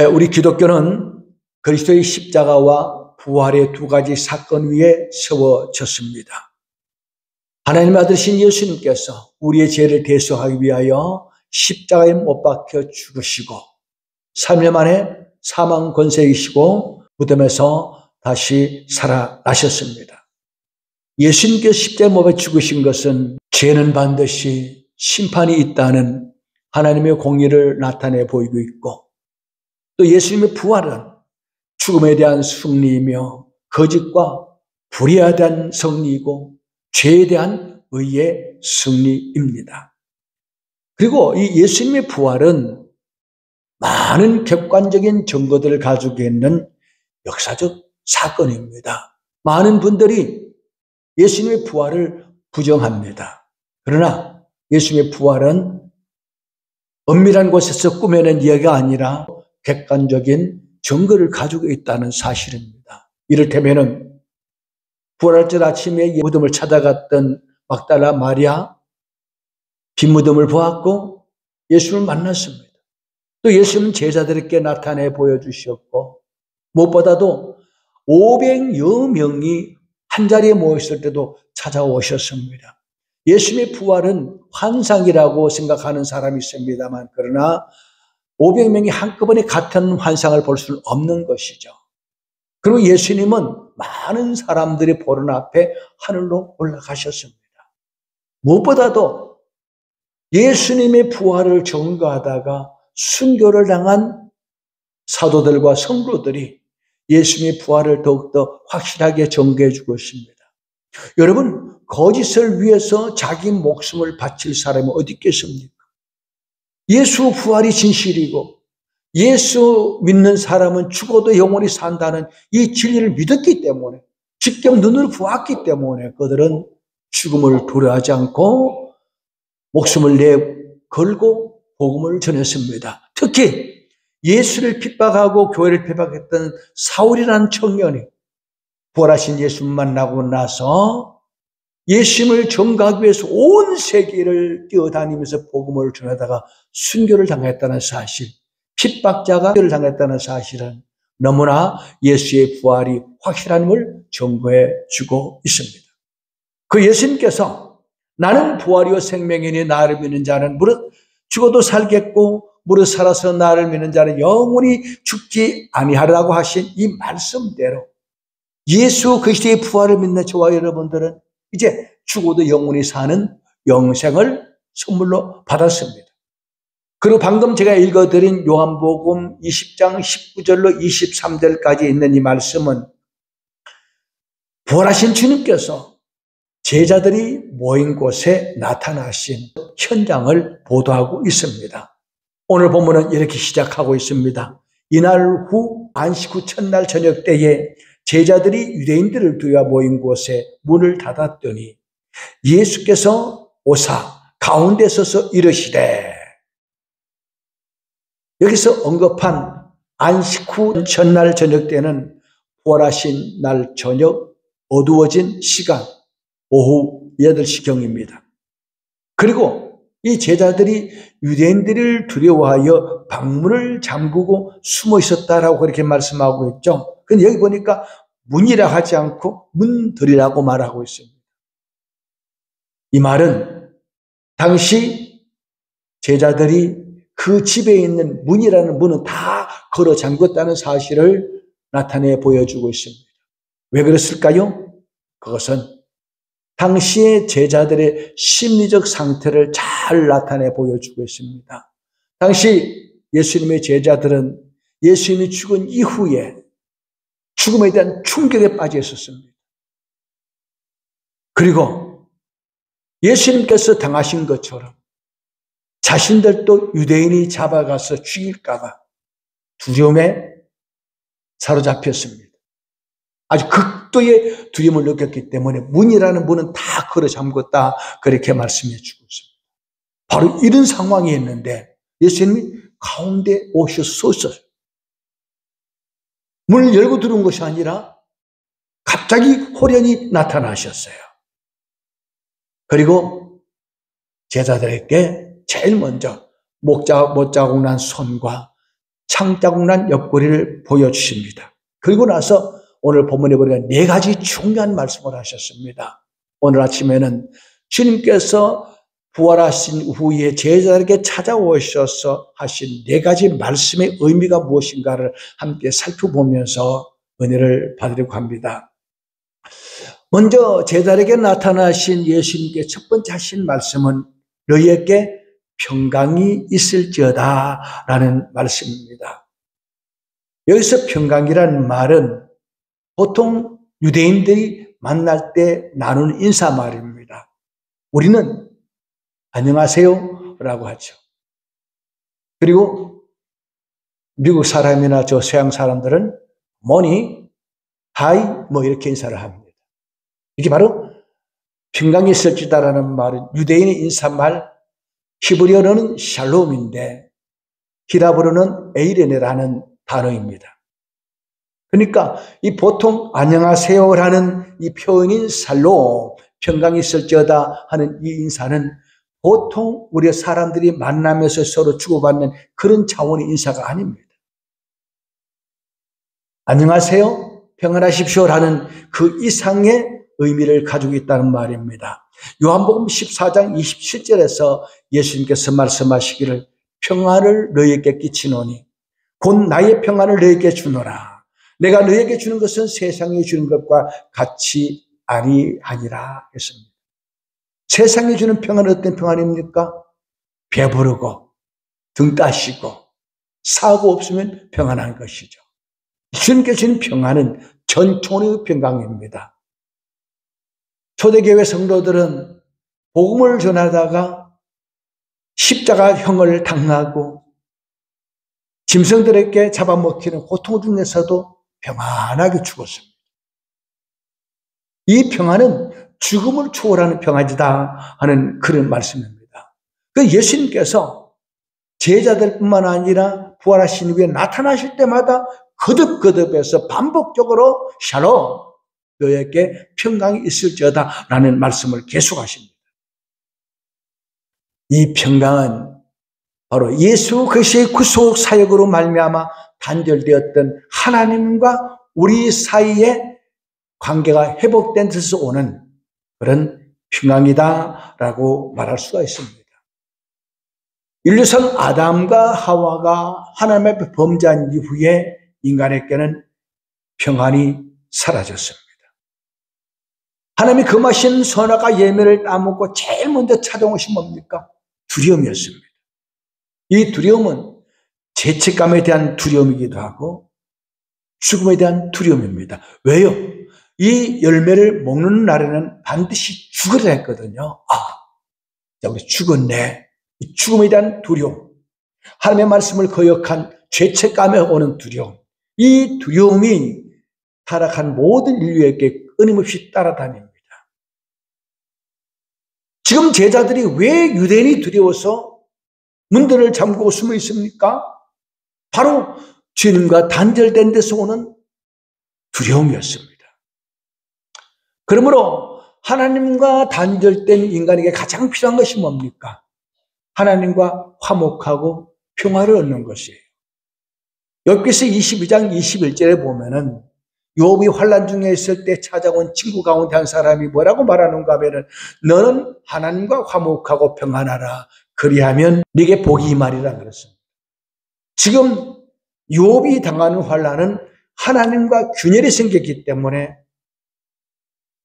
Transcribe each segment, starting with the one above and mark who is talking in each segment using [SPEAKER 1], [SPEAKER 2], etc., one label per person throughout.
[SPEAKER 1] 우리 기독교는 그리스도의 십자가와 부활의 두 가지 사건 위에 세워졌습니다. 하나님 아들이신 예수님께서 우리의 죄를 대속하기 위하여 십자가에 못 박혀 죽으시고 3일 만에 사망 권세이시고 무덤에서 다시 살아나셨습니다. 예수님께서 십자가에 못 박혀 죽으신 것은 죄는 반드시 심판이 있다는 하나님의 공의를 나타내 보이고 있고, 또 예수님의 부활은 죽음에 대한 승리이며 거짓과 불의에 대한 승리이고 죄에 대한 의의 승리입니다. 그리고 이 예수님의 부활은 많은 객관적인 증거들을 가지고 있는 역사적 사건입니다. 많은 분들이 예수님의 부활을 부정합니다. 그러나 예수님의 부활은 엄밀한 곳에서 꾸며낸 이야기가 아니라 객관적인 증거를 가지고 있다는 사실입니다. 이를테면은 부활절 아침에 무덤을 찾아갔던 막달라 마리아, 빈 무덤을 보았고 예수를 만났습니다. 또 예수는 제자들에게 나타내 보여주셨고, 무엇보다도 500여 명이 한자리에 모였을 때도 찾아오셨습니다. 예수님의 부활은 환상이라고 생각하는 사람이 있습니다만, 그러나 500명이 한꺼번에 같은 환상을 볼 수는 없는 것이죠. 그리고 예수님은 많은 사람들이 보는 앞에 하늘로 올라가셨습니다. 무엇보다도 예수님의 부활을 증거하다가 순교를 당한 사도들과 성도들이 예수님의 부활을 더욱더 확실하게 증거해 주고 있습니다. 여러분, 거짓을 위해서 자기 목숨을 바칠 사람이 어디 있겠습니까? 예수 부활이 진실이고 예수 믿는 사람은 죽어도 영원히 산다는 이 진리를 믿었기 때문에, 직접 눈으로 보았기 때문에 그들은 죽음을 두려워하지 않고 목숨을 내걸고 복음을 전했습니다. 특히 예수를 핍박하고 교회를 핍박했던 사울이라는 청년이 부활하신 예수를 만나고 나서 예수님을 전가하기 위해서 온 세계를 뛰어다니면서 복음을 전하다가 순교를 당했다는 사실, 핍박자가 순교를 당했다는 사실은 너무나 예수의 부활이 확실함을 증거해 주고 있습니다. 그 예수님께서 나는 부활이요 생명이니 나를 믿는 자는 무릇 죽어도 살겠고 무릇 살아서 나를 믿는 자는 영원히 죽지 아니하리라고 하신 이 말씀대로 예수 그리스도의 부활을 믿는 저와 여러분들은 이제 죽어도 영원히 사는 영생을 선물로 받았습니다. 그리고 방금 제가 읽어드린 요한복음 20장 19절로 23절까지 있는 이 말씀은 부활하신 주님께서 제자들이 모인 곳에 나타나신 현장을 보도하고 있습니다. 오늘 본문은 이렇게 시작하고 있습니다. 이날 후 안식 후 첫날 저녁 때에 제자들이 유대인들을 두어 모인 곳에 문을 닫았더니 예수께서 오사 가운데 서서 이르시되, 여기서 언급한 안식 후 첫날 저녁 때는 부활하신 날 저녁 어두워진 시간 오후 8시경입니다. 그리고 이 제자들이 유대인들을 두려워하여 방문을 잠그고 숨어 있었다라고 그렇게 말씀하고 있죠. 근데 여기 보니까 문이라 하지 않고 문들이라고 말하고 있습니다. 이 말은 당시 제자들이 그 집에 있는 문이라는 문은 다 걸어 잠겼다는 사실을 나타내 보여주고 있습니다. 왜 그랬을까요? 그것은 당시의 제자들의 심리적 상태를 잘 나타내 보여주고 있습니다. 당시 예수님의 제자들은 예수님이 죽은 이후에 죽음에 대한 충격에 빠져 있었습니다. 그리고 예수님께서 당하신 것처럼 자신들도 유대인이 잡아가서 죽일까 봐 두려움에 사로잡혔습니다. 아주 극도의 두려움을 느꼈기 때문에 문이라는 문은 다 걸어 잠궜다 그렇게 말씀해 주고 있습니다. 바로 이런 상황이었는데 예수님이 가운데 오셔서 섰어요. 문을 열고 들어온 것이 아니라 갑자기 호련히 나타나셨어요. 그리고 제자들에게 제일 먼저 못 자고 난 손과 창자국난 옆구리를 보여주십니다. 그리고 나서 오늘 본문에 보니까 4가지 중요한 말씀을 하셨습니다. 오늘 아침에는 주님께서 부활하신 후에 제자들에게 찾아오셔서 하신 4가지 말씀의 의미가 무엇인가를 함께 살펴보면서 은혜를 받으려고 합니다. 먼저 제자들에게 나타나신 예수님께 첫 번째 하신 말씀은 너희에게 평강이 있을지어다 라는 말씀입니다. 여기서 평강이라는 말은 보통 유대인들이 만날 때 나누는 인사말입니다. 우리는 안녕하세요 라고 하죠. 그리고 미국 사람이나 저 서양 사람들은 morning, hi 뭐 이렇게 인사를 합니다. 이게 바로 평강이 있을지다라는 말은 유대인의 인사말, 히브리어로는 샬롬인데 히라브로는 에이레네라는 단어입니다. 그러니까 이 보통 안녕하세요라는 이 표현인 샬롬, 평강이 있을지어다 하는 이 인사는 보통 우리 사람들이 만나면서 서로 주고받는 그런 차원의 인사가 아닙니다. 안녕하세요, 평안하십시오라는 그 이상의 의미를 가지고 있다는 말입니다. 요한복음 14장 27절에서 예수님께서 말씀하시기를 평안을 너희에게 끼치노니 곧 나의 평안을 너희에게 주노라. 내가 너희에게 주는 것은 세상에 주는 것과 같이 아니하니라 했습니다. 세상에 주는 평안은 어떤 평안입니까? 배부르고 등 따시고 사고 없으면 평안한 것이죠. 주님께 주는 평안은 전통의 평강입니다. 초대교회 성도들은 복음을 전하다가 십자가형을 당하고 짐승들에게 잡아먹히는 고통 중에서도 평안하게 죽었습니다. 이 평안은 죽음을 초월하는 평안이다 하는 그런 말씀입니다. 그 예수님께서 제자들뿐만 아니라 부활하신 후에 나타나실 때마다 거듭거듭해서 반복적으로 샬롬, 너에게 평강이 있을지어다 라는 말씀을 계속하십니다. 이 평강은 바로 예수 그리스도의 구속 사역으로 말미암아 단절되었던 하나님과 우리 사이의 관계가 회복된 데서 오는 그런 평강이다라고 말할 수가 있습니다. 인류성 아담과 하와가 하나님 앞에 범죄한 이후에 인간에게는 평안이 사라졌습니다. 하나님이 금하신 선악과 예면을 따먹고 제일 먼저 찾아온 것이 뭡니까? 두려움이었습니다. 이 두려움은 죄책감에 대한 두려움이기도 하고 죽음에 대한 두려움입니다. 왜요? 이 열매를 먹는 날에는 반드시 죽으려 했거든요. 우리 죽었네. 이 죽음에 대한 두려움, 하나님의 말씀을 거역한 죄책감에 오는 두려움, 이 두려움이 타락한 모든 인류에게 끊임없이 따라다닙니다. 지금 제자들이 왜 유대인이 두려워서 문들을 잠그고 숨어 있습니까? 바로 주님과 단절된 데서 오는 두려움이었습니다. 그러므로 하나님과 단절된 인간에게 가장 필요한 것이 뭡니까? 하나님과 화목하고 평화를 얻는 것이에요. 욥기서 22장 21절에 보면은 욥이 환난 중에 있을 때 찾아온 친구 가운데 한 사람이 뭐라고 말하는가 하면은 너는 하나님과 화목하고 평안하라. 그리하면 네게 복이 임하리라 그랬습니다. 지금 욥이 당하는 환난은 하나님과 균열이 생겼기 때문에,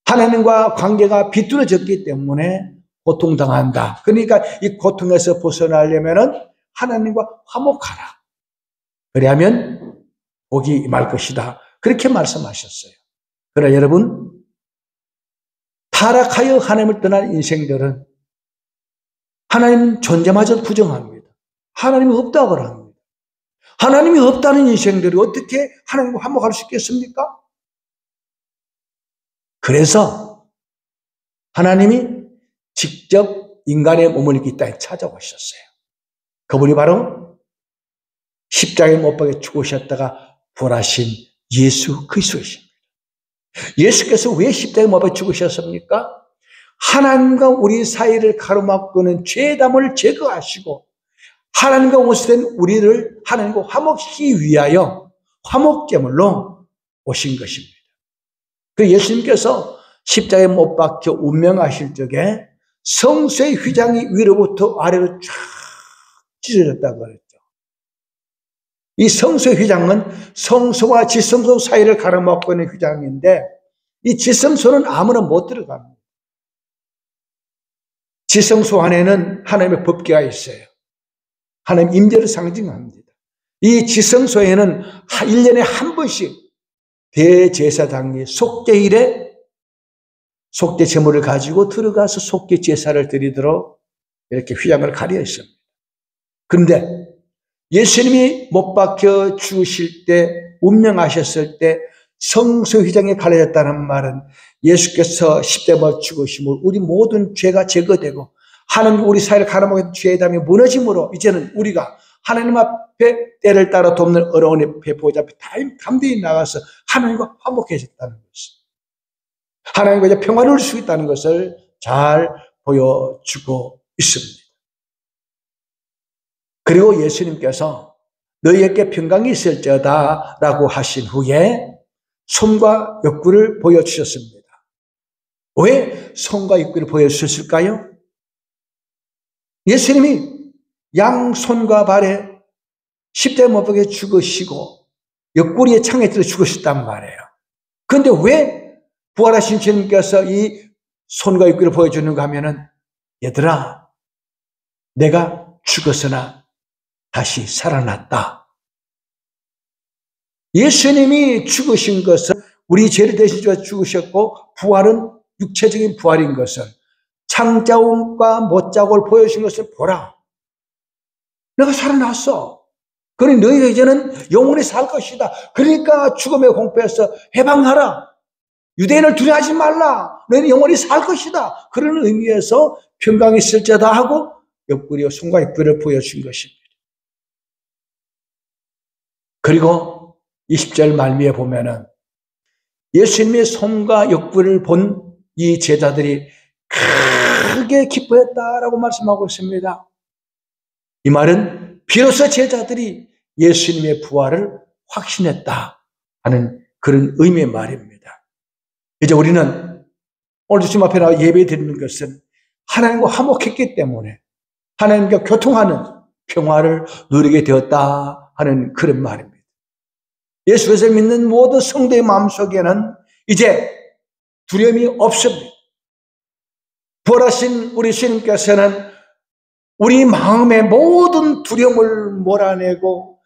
[SPEAKER 1] 하나님과 관계가 비뚤어졌기 때문에 고통당한다. 그러니까 이 고통에서 벗어나려면은 하나님과 화목하라. 그리하면 복이 임할 것이다. 그렇게 말씀하셨어요. 그러나 여러분, 타락하여 하나님을 떠난 인생들은 하나님 존재마저 부정합니다. 하나님이 없다고 합니다. 하나님이 없다는 인생들이 어떻게 하나님과 화목할 수 있겠습니까? 그래서 하나님이 직접 인간의 몸을 입고 이 땅에 찾아오셨어요. 그분이 바로 십자가에 못 박혀 죽으셨다가 부활하신 예수 그리스도이십니다. 예수께서 왜 십자가에 못 박혀 죽으셨습니까? 하나님과 우리 사이를 가로막고는 죄담을 제거하시고 하나님과 원수된 우리를 하나님과 화목시키기 위하여 화목제물로 오신 것입니다. 그 예수님께서 십자가에 못 박혀 운명하실 적에 성소의 휘장이 위로부터 아래로 쫙 찢어졌다고 그랬죠. 이 성소의 휘장은 성소와 지성소 사이를 가로막고 있는 휘장인데 이 지성소는 아무나 못 들어갑니다. 지성소 안에는 하나님의 법궤가 있어요. 하나님 임재를 상징합니다. 이 지성소에는 1년에 한 번씩 대제사장이 속죄일에 속죄 제물을 가지고 들어가서 속죄 제사를 드리도록 이렇게 휘장을 가려 있습니다. 그런데 예수님이 못 박혀 죽으실 때, 운명하셨을 때 성소 휘장이 가려졌다는 말은 예수께서 십자가에 죽으심으로 우리 모든 죄가 제거되고 하나님 우리 사이를 가로막은 죄의 담이 무너짐으로 이제는 우리가 하나님 앞에 때를 따라 돕는 어려운 배포자 앞에 담대히 나가서 하나님과 화목해졌다는 것을, 하나님과 이제 평화를 누릴 수 있다는 것을 잘 보여주고 있습니다. 그리고 예수님께서 너희에게 평강이 있을지어다 라고 하신 후에 손과 옆구리를 보여주셨습니다. 왜 손과 옆구리를 보여주셨을까요? 예수님이 양손과 발에 십자가에 못 박혀 죽으시고 옆구리에 창에 들어 죽으셨단 말이에요. 그런데 왜 부활하신 주님께서 이 손과 옆구리를 보여주는가 하면은 얘들아 내가 죽었으나 다시 살아났다. 예수님이 죽으신 것은 우리 죄를 대신 죽으셨고 부활은 육체적인 부활인 것을 창자국과 못자국을 보여주신 것을 보라. 내가 살아났어. 그러니 너희가 이제는 영원히 살 것이다. 그러니까 죽음의 공포에서 해방하라. 유대인을 두려워하지 말라. 너희는 영원히 살 것이다. 그런 의미에서 평강이 있을지어다 하고 옆구리와 손과 옆구리를 보여준 것입니다. 그리고 20절 말미에 보면은 예수님의 손과 옆구리를 본 이 제자들이 크게 기뻐했다라고 말씀하고 있습니다. 이 말은 비로소 제자들이 예수님의 부활을 확신했다 하는 그런 의미의 말입니다. 이제 우리는 오늘 주님 앞에 나와 예배 드리는 것은 하나님과 화목했기 때문에 하나님과 교통하는 평화를 누리게 되었다 하는 그런 말입니다. 예수께서 믿는 모든 성도의 마음속에는 이제 두려움이 없습니다. 부활하신 우리 주님께서는 우리 마음의 모든 두려움을 몰아내고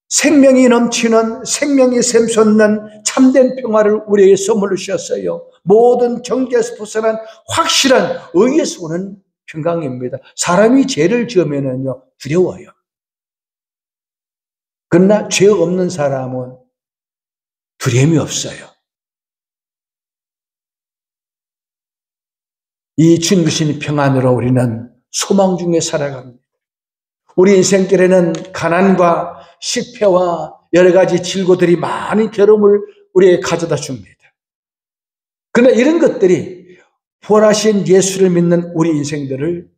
[SPEAKER 1] 생명이 넘치는, 생명이 샘솟는 참된 평화를 우리에게 선물로 주셨어요. 모든 경계에서 벗어난 확실한 의에서 오는 평강입니다. 사람이 죄를 지으면요 두려워요. 그러나 죄 없는 사람은 두려움이 없어요. 이 주님 주신 평안으로 우리는 소망 중에 살아갑니다. 우리 인생길에는 가난과 실패와 여러 가지 질고들이 많은 괴로움을 우리에게 가져다 줍니다. 그러나 이런 것들이 부활하신 예수를 믿는 우리 인생들을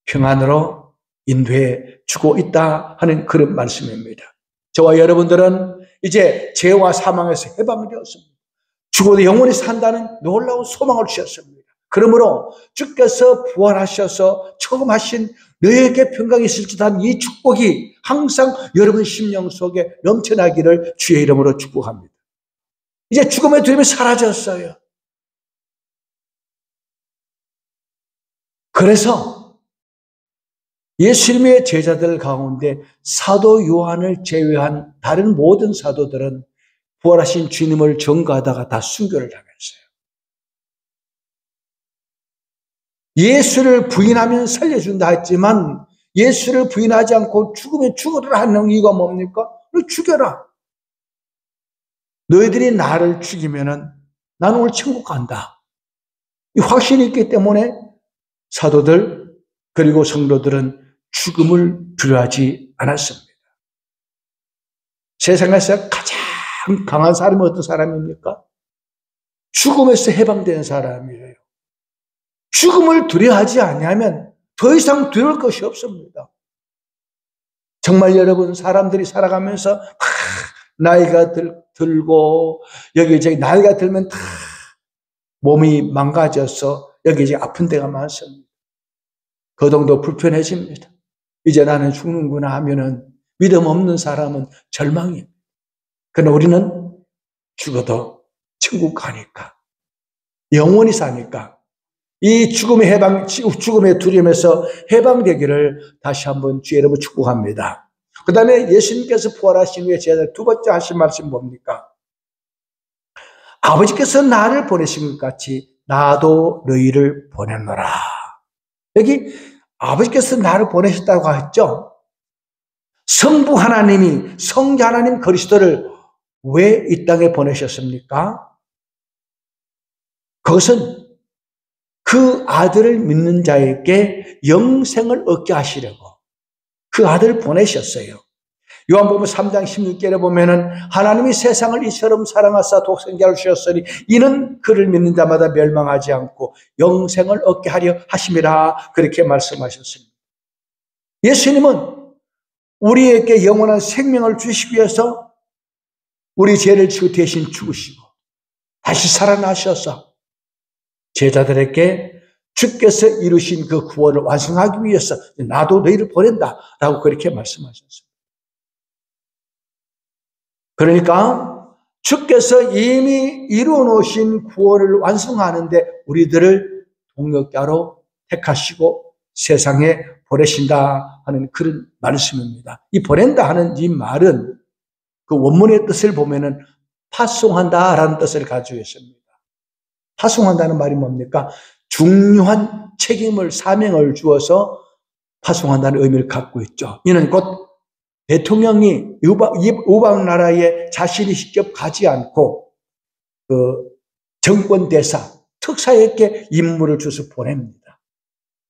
[SPEAKER 1] 평안으로 인도해 주고 있다 하는 그런 말씀입니다. 저와 여러분들은 이제 죄와 사망에서 해방되었습니다. 죽어도 영원히 산다는 놀라운 소망을 주셨습니다. 그러므로 주께서 부활하셔서 처음 하신 너에게 평강이 있을지단 이 축복이 항상 여러분 심령 속에 넘쳐나기를 주의 이름으로 축복합니다. 이제 죽음의 두려움이 사라졌어요. 그래서 예수님의 제자들 가운데 사도 요한을 제외한 다른 모든 사도들은 부활하신 주님을 전가하다가 다 순교를 당했어요. 예수를 부인하면 살려준다 했지만 예수를 부인하지 않고 죽으면 죽어라 하는 이유가 뭡니까? 너 죽여라. 너희들이 나를 죽이면은 나는 오늘 천국 간다. 이 확신이 있기 때문에 사도들 그리고 성도들은 죽음을 두려워하지 않았습니다. 세상에서 가장 강한 사람이 어떤 사람입니까? 죽음에서 해방된 사람이에요. 죽음을 두려워하지 않으면 더 이상 두려울 것이 없습니다. 정말 여러분, 사람들이 살아가면서 나이가 들고 여기저기 나이가 들면 다 몸이 망가져서 여기저기 아픈 데가 많습니다. 거동도 불편해집니다. 이제 나는 죽는구나 하면은 믿음 없는 사람은 절망입니다. 그러나 우리는 죽어도 천국 가니까, 영원히 사니까 이 죽음의 두려움에서 해방되기를 다시 한번 주의 이름으로 축복합니다. 그 다음에 예수님께서 부활하신 후에 제자 두 번째 하신 말씀 뭡니까? 아버지께서 나를 보내신 것 같이 나도 너희를 보내노라. 여기 아버지께서 나를 보내셨다고 했죠? 성부 하나님이, 성자 하나님 그리스도를 왜 이 땅에 보내셨습니까? 그것은 그 아들을 믿는 자에게 영생을 얻게 하시려고 그 아들을 보내셨어요. 요한복음 3장 16절에 보면은 하나님이 세상을 이처럼 사랑하사 독생자를 주셨으니 이는 그를 믿는 자마다 멸망하지 않고 영생을 얻게 하려 하심이라, 그렇게 말씀하셨습니다. 예수님은 우리에게 영원한 생명을 주시기 위해서 우리 죄를 지고 대신 죽으시고 다시 살아나셔서 제자들에게 주께서 이루신 그 구원을 완성하기 위해서 나도 너희를 보낸다 라고 그렇게 말씀하셨습니다. 그러니까 주께서 이미 이루어 놓으신 구원을 완성하는데 우리들을 동역자로 택하시고 세상에 보내신다 하는 그런 말씀입니다. 이 보낸다 하는 이 말은 그 원문의 뜻을 보면은 파송한다라는 뜻을 가지고 있습니다. 파송한다는 말이 뭡니까? 중요한 책임을, 사명을 주어서 파송한다는 의미를 갖고 있죠. 이는 곧 대통령이 우방 나라에 자신이 직접 가지 않고 그 정권 대사, 특사에게 임무를 줘서 보냅니다.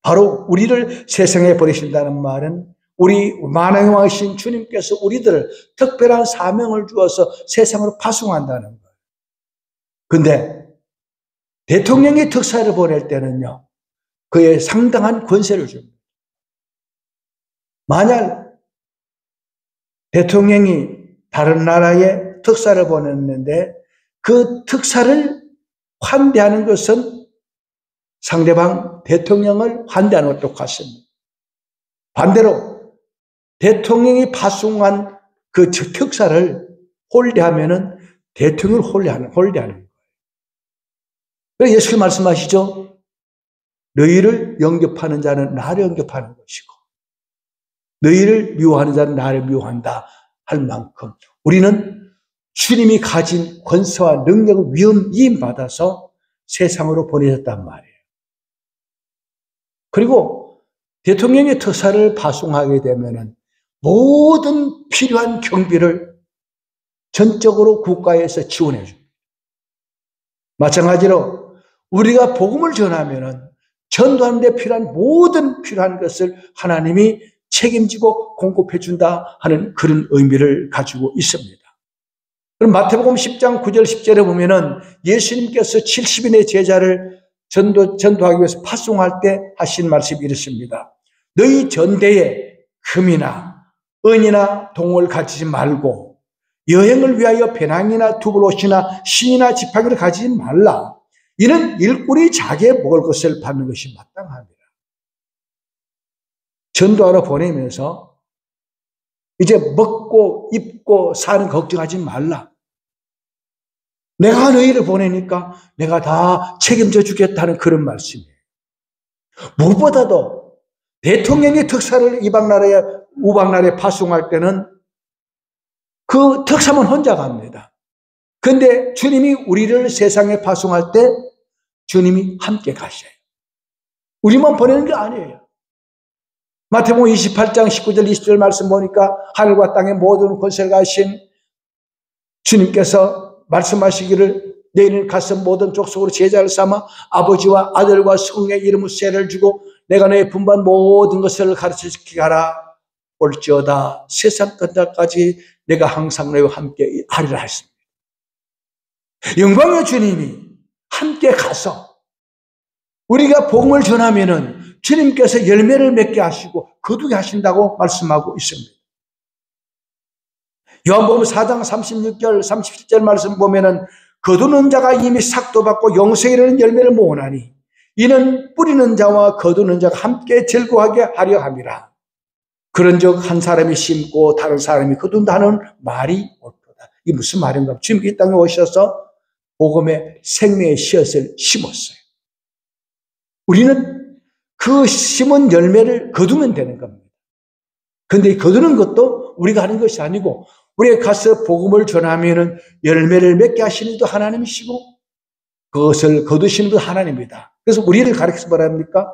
[SPEAKER 1] 바로 우리를 세상에 보내신다는 말은 우리 만왕의 왕이신 주님께서 우리들을 특별한 사명을 주어서 세상으로 파송한다는 거예요. 근데 대통령이 특사를 보낼 때는요, 그에 상당한 권세를 줍니다. 만약 대통령이 다른 나라에 특사를 보냈는데 그 특사를 환대하는 것은 상대방 대통령을 환대하는 것과 똑같습니다. 반대로 대통령이 파송한 그 특사를 홀대하면은 대통령을 홀대하는 거예요. 그래서 예수께서 말씀하시죠. 너희를 영접하는 자는 나를 영접하는 것이고 너희를 미워하는 자는 나를 미워한다 할 만큼 우리는 주님이 가진 권세와 능력을 위임받아서 세상으로 보내셨단 말이에요. 그리고 대통령의 특사를 파송하게 되면은 모든 필요한 경비를 전적으로 국가에서 지원해 줍니다. 마찬가지로 우리가 복음을 전하면은 전도하는 데 필요한 것을 하나님이 책임지고 공급해 준다 하는 그런 의미를 가지고 있습니다. 그럼 마태복음 10장 9절 10절에 보면은 예수님께서 70인의 제자를 전도하기 위해서 파송할 때 하신 말씀이 이렇습니다. 너희 전대에 금이나 은이나 동을 가지지 말고 여행을 위하여 배낭이나 두불옷이나 신이나 지팡이를 가지지 말라. 이는 일꾼이 자기의 먹을 것을 받는 것이 마땅합니다. 전도하러 보내면서 이제 먹고 입고 사는 걱정하지 말라. 내가 너희를 보내니까 내가 다 책임져 주겠다는 그런 말씀이에요. 무엇보다도 대통령의 특사를 우방나라에 파송할 때는 그 특사만 혼자 갑니다. 그런데 주님이 우리를 세상에 파송할 때 주님이 함께 가셔요. 우리만 보내는 게 아니에요. 마태복음 28장 19절 20절 말씀 보니까 하늘과 땅의 모든 권세를 가신 주님께서 말씀하시기를 너희는 가서 모든 족속으로 제자를 삼아 아버지와 아들과 성령의 이름으로 세례를 주고 내가 너희 분반 모든 것을 가르치게 하라. 올지어다 세상 끝날까지 내가 항상 너희와 함께 하리라 했습니다. 영광의 주님이 함께 가서 우리가 복음을 전하면은 주님께서 열매를 맺게 하시고 거두게 하신다고 말씀하고 있습니다. 요한복음 4장 36절 37절 말씀 보면은 거두는 자가 이미 삭도 받고 영생에 이르는 열매를 모으나니 이는 뿌리는 자와 거두는 자가 함께 즐거워하게 하려 함이라. 그런즉 한 사람이 심고 다른 사람이 거둔다는 말이 옳도다. 이게 무슨 말인가? 주님 이 땅에 오셔서 복음의 생명의 씨앗을 심었어요. 우리는 그 심은 열매를 거두면 되는 겁니다. 그런데 거두는 것도 우리가 하는 것이 아니고 우리가 가서 복음을 전하면은 열매를 맺게 하시는 분도 하나님이시고 그것을 거두시는 분도 하나님입니다. 그래서 우리를 가르쳐서 뭐랍니까?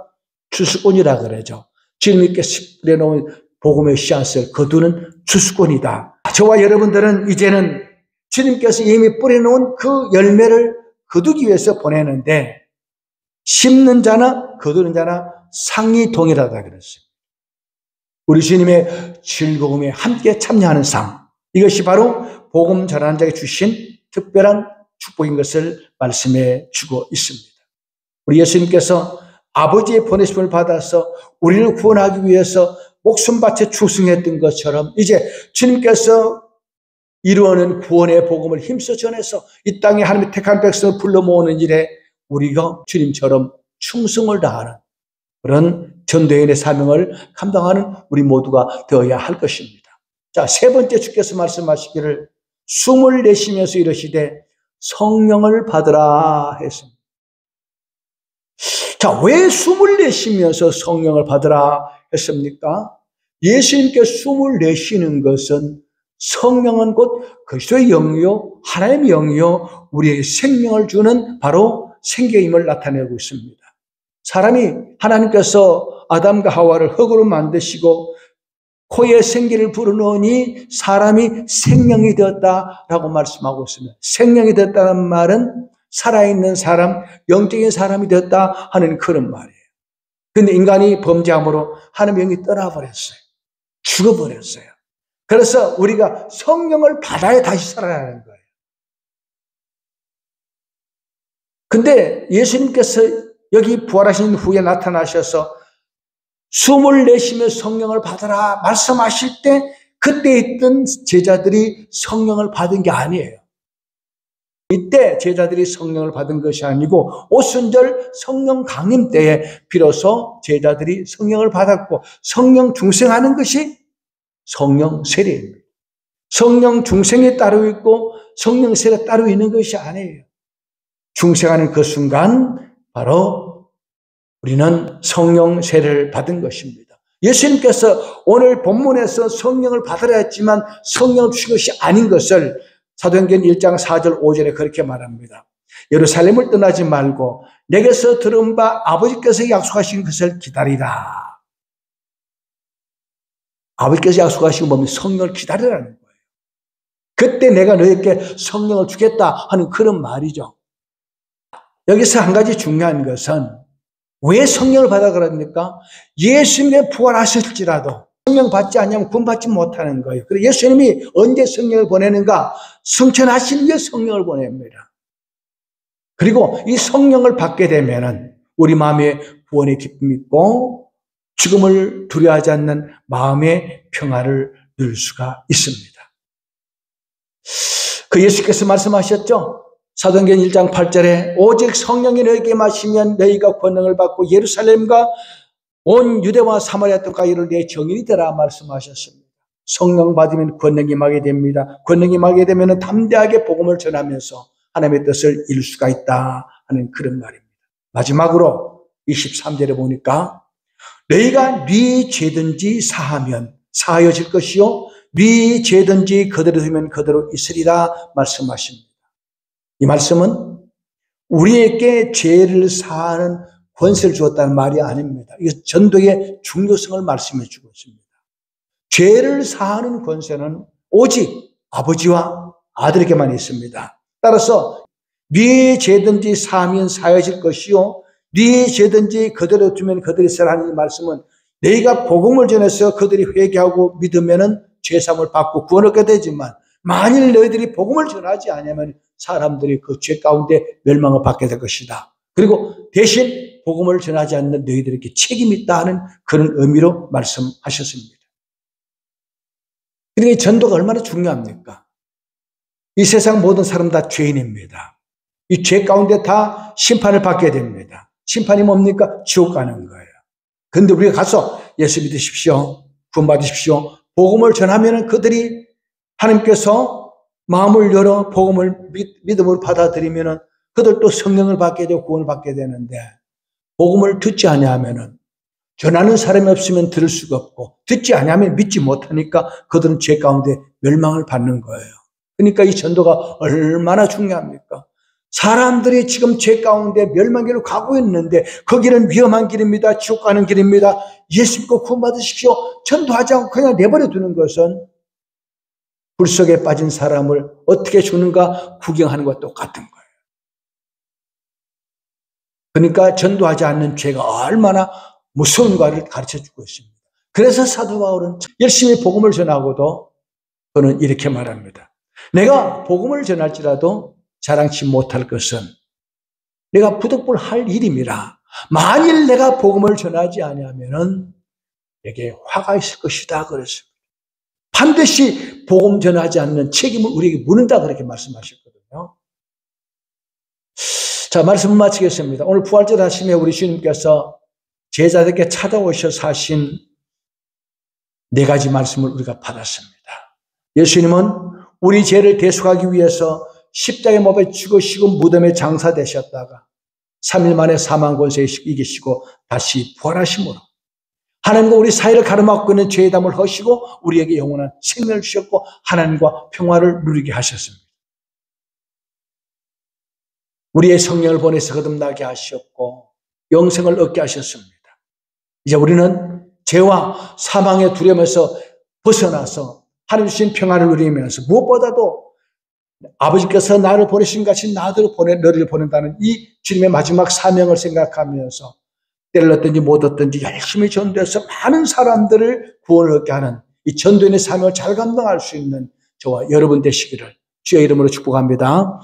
[SPEAKER 1] 추수꾼이라 그러죠. 주님께서 뿌려놓은 복음의 씨앗을 거두는 추수꾼이다. 저와 여러분들은 이제는 주님께서 이미 뿌려놓은 그 열매를 거두기 위해서 보내는데 심는 자나 거두는 자나 상이 동일하다 그랬어요. 우리 주님의 즐거움에 함께 참여하는 상. 이것이 바로 복음 전하는 자에게 주신 특별한 축복인 것을 말씀해 주고 있습니다. 우리 예수님께서 아버지의 보내심을 받아서 우리를 구원하기 위해서 목숨 바쳐 죽승했던 것처럼 이제 주님께서 이루어낸 구원의 복음을 힘써 전해서 이 땅에 하나님의 택한 백성을 불러 모으는 일에 우리가 주님처럼 충성을 다하는 그런 전도인의 사명을 감당하는 우리 모두가 되어야 할 것입니다. 자, 세 번째 주께서 말씀하시기를 숨을 내쉬면서 이러시되 성령을 받으라 했습니다. 자, 왜 숨을 내쉬면서 성령을 받으라 했습니까? 예수님께 숨을 내쉬는 것은 성령은 곧 그리스도의 영이요 하나님의 영이요 우리에게 생명을 주는 바로 생계임을 나타내고 있습니다. 사람이 하나님께서 아담과 하와를 흙으로 만드시고 코에 생기를 불어넣으니 사람이 생명이 되었다라고 말씀하고 있습니다. 생명이 되었다는 말은 살아있는 사람, 영적인 사람이 되었다 하는 그런 말이에요. 그런데 인간이 범죄함으로 하나님의 영이 떠나버렸어요. 죽어버렸어요. 그래서 우리가 성령을 받아야 다시 살아나는 거예요. 근데 예수님께서 여기 부활하신 후에 나타나셔서 숨을 내쉬며 성령을 받으라 말씀하실 때 그때 있던 제자들이 성령을 받은 게 아니에요. 이때 제자들이 성령을 받은 것이 아니고 오순절 성령 강림 때에 비로소 제자들이 성령을 받았고 성령 중생하는 것이 성령 세례입니다. 성령 중생이 따로 있고 성령 세례가 따로 있는 것이 아니에요. 중생하는 그 순간 바로 우리는 성령 세례를 받은 것입니다. 예수님께서 오늘 본문에서 성령을 받으라 했지만 성령을 주신 것이 아닌 것을 사도행전 1장 4절 5절에 그렇게 말합니다. 예루살렘을 떠나지 말고 내게서 들은 바 아버지께서 약속하신 것을 기다리라. 아버지께서 약속하신 건 성령을 기다리라는 거예요. 그때 내가 너에게 성령을 주겠다 하는 그런 말이죠. 여기서 한 가지 중요한 것은 왜 성령을 받아 그럽니까? 예수님이 부활하실지라도 성령 받지 않으면 구원받지 못하는 거예요. 그래서 예수님이 언제 성령을 보내는가? 승천하신 후에 성령을 보냅니다. 그리고 이 성령을 받게 되면은 우리 마음에 구원의 기쁨이 있고 죽음을 두려워하지 않는 마음의 평화를 누릴 수가 있습니다. 그 예수께서 말씀하셨죠? 사도행전 1장 8절에 오직 성령이 너에게 마시면 너희가 권능을 받고 예루살렘과 온 유대와 사마리아 땅까지 이를 내 정인이 되라 말씀하셨습니다. 성령 받으면 권능이 임하게 됩니다. 권능이 임하게 되면 담대하게 복음을 전하면서 하나님의 뜻을 이룰 수가 있다 하는 그런 말입니다. 마지막으로 23절에 보니까 너희가 네 죄든지 사하면 사하여질 것이요 네 죄든지 그대로 두면 그대로 있으리라 말씀하십니다. 이 말씀은 우리에게 죄를 사하는 권세를 주었다는 말이 아닙니다. 이게 전도의 중요성을 말씀해 주고 있습니다. 죄를 사하는 권세는 오직 아버지와 아들에게만 있습니다. 따라서 네 죄든지 사하면 사해질 것이요 네 죄든지 그대로 두면 그대로 있으라는 이 말씀은 너희가 복음을 전해서 그들이 회개하고 믿으면 죄사함을 받고 구원 얻게 되지만 만일 너희들이 복음을 전하지 않으면 사람들이 그 죄 가운데 멸망을 받게 될 것이다. 그리고 대신 복음을 전하지 않는 너희들에게 책임이 있다 하는 그런 의미로 말씀하셨습니다. 그러니까 이 전도가 얼마나 중요합니까? 이 세상 모든 사람 다 죄인입니다. 이 죄 가운데 다 심판을 받게 됩니다. 심판이 뭡니까? 지옥 가는 거예요. 그런데 우리가 가서 예수 믿으십시오. 구원받으십시오. 복음을 전하면 그들이 하나님께서 마음을 열어 복음을 믿음으로 받아들이면 그들도 성령을 받게 되고 구원을 받게 되는데, 복음을 듣지 아니하면, 전하는 사람이 없으면 들을 수가 없고, 듣지 아니하면 믿지 못하니까 그들은 죄 가운데 멸망을 받는 거예요. 그러니까 이 전도가 얼마나 중요합니까? 사람들이 지금 죄 가운데 멸망길로 가고 있는데 그 길은 위험한 길입니다. 지옥 가는 길입니다. 예수 믿고 구원받으십시오. 전도하지 않고 그냥 내버려 두는 것은 불 속에 빠진 사람을 어떻게 죽는가 구경하는 것과 똑같은 거예요. 그러니까 전도하지 않는 죄가 얼마나 무서운가를 가르쳐주고 있습니다. 그래서 사도 바울은 열심히 복음을 전하고도 그는 이렇게 말합니다. 내가 복음을 전할지라도 자랑치 못할 것은 내가 부득불 할 일임이라. 만일 내가 복음을 전하지 아니하면은 내게 화가 있을 것이다 그랬습니다. 반드시 복음 전하지 않는 책임을 우리에게 묻는다 그렇게 말씀하셨거든요. 자, 말씀을 마치겠습니다. 오늘 부활절 아침에 우리 주님께서 제자들에게 찾아오셔서 하신 4가지 말씀을 우리가 받았습니다. 예수님은 우리 죄를 대속하기 위해서 십자가에 못 박혀 죽으시고 무덤에 장사되셨다가 3일 만에 사망 권세에 이기시고 다시 부활하심으로 하나님과 우리 사이를 가로막고 있는 죄의 담을 허시고 우리에게 영원한 생명을 주셨고 하나님과 평화를 누리게 하셨습니다. 우리의 성령을 보내서 거듭나게 하셨고 영생을 얻게 하셨습니다. 이제 우리는 죄와 사망의 두려움에서 벗어나서 하나님 주신 평화를 누리면서 무엇보다도 아버지께서 나를 보내신 같이 나도 너를 보낸다는 이 주님의 마지막 사명을 생각하면서 때를 얻든지 못 얻든지 열심히 전도해서 많은 사람들을 구원을 얻게 하는 이 전도인의 사명을 잘 감당할 수 있는 저와 여러분 되시기를 주의 이름으로 축복합니다.